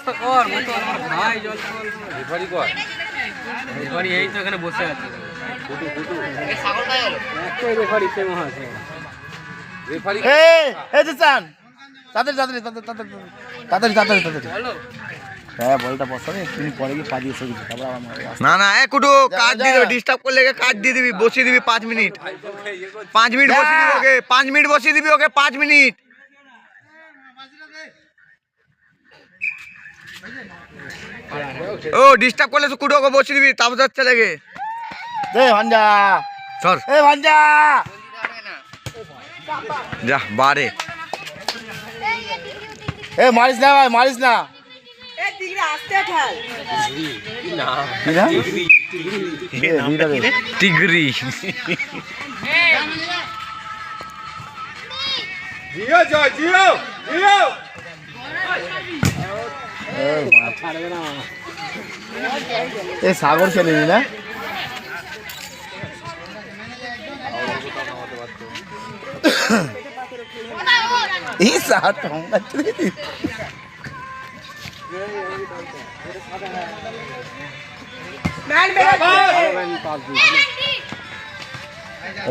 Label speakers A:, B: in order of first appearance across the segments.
A: ভাই জল রেফারি কর রেফারি এই তো এখানে বসে আছে ফুটু ফুটু এই ছাগল কাই হলো একটা রেফারি তে মহা আছে রেফারি
B: এই দিসান তাড়াতাড়ি
A: বলো
B: হ্যাঁ বলটা বসাবে তুমি পরে গিয়ে পা দিয়ে সরিয়ে তারপর আমার
C: না না এ কুটু কাট দিয়ে দিবি ডিস্টার্ব করলে কাট দিয়ে দিবি বসিয়ে দিবি 5 মিনিট 5 মিনিট বসিয়ে দিবি ওকে 5 মিনিট বসিয়ে দিবি ওকে 5 মিনিট ও ডিস্টার্ব করলে তো কুটু ওকে বসিয়ে দিবি তারপর চলে গে
B: দে ভাঞ্জা
C: সর
B: এ ভাঞ্জা
C: যা বারে
B: এ মারিস না ভাই মারিস না
D: এ দিগরে আস্তে ঠাল
A: না
C: টিগরি
A: জিও জয় জিও জিও
B: এ সাগর খেলেনি না এই সাত ঠঙ্গা চলে
D: ম্যান বেরোচ্ছে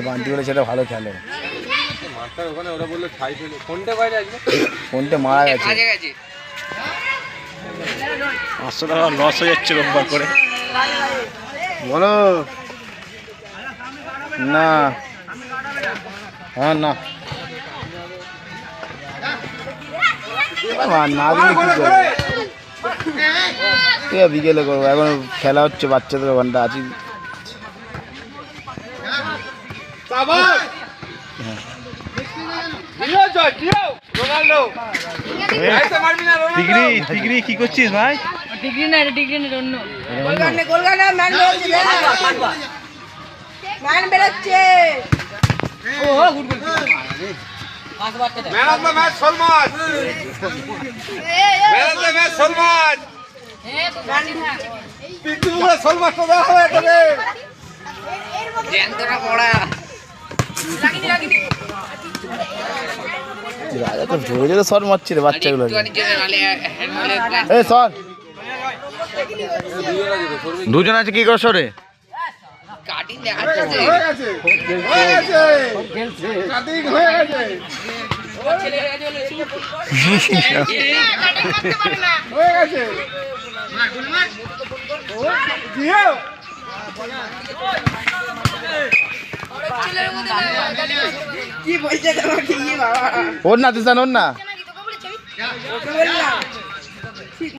B: বান্টি বলে সেটা ভালো খেলে
A: মাস্টার ওখানে ওরা বললো ছাই ফেলে কোনটা বাইরে আসবে
B: ফোনটা মারা গেছে 500 টাকা লস হয়ে যাচ্ছে রোববার করে বলো না হ্যাঁ না না দিলে কি করবো ঠিক আছে বিকেলে করবো এখন খেলা হচ্ছে বাচ্চাদের ওখানটা আছি ডিগ্রি কি করছিস ভাই
D: ডিগ্রি না অন্য গোলগানে ম্যান বেরোচ্ছে ম্যান বেরোচ্ছে ও good good
A: man of the match Salman man of the match Salman Pintu বলে সলমান তো দেওয়া হবে তবে জ্যান্তরা পড়া
B: রাজা তো জোরে জোরে শট মারছে রে বাচ্চাগুলো এই শট
C: দুজন আছে কি করছ রে
A: কাটিং দেখাচ্ছে হয়ে গেছে কাটিং হয়ে গেছে ছেলে হয়ে গেছে হয়ে গেছে জিও
D: কি বলছে তোমাকে কি বাবা
B: ওর না দিশান ওর না
D: ওকে বললাম